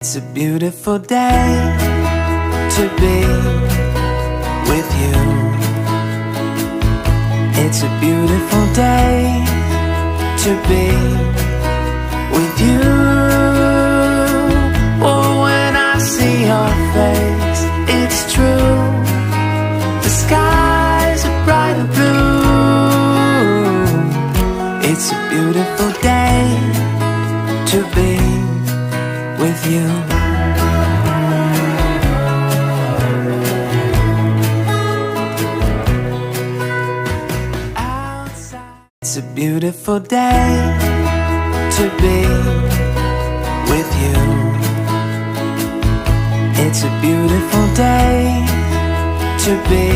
It's a beautiful day to be with you. It's a beautiful day to be with you. Oh, when I see your face, it's true. The skies are bright and blue. It's a beautiful day to be with you. Outside. It's a beautiful day to be with you. It's a beautiful day to be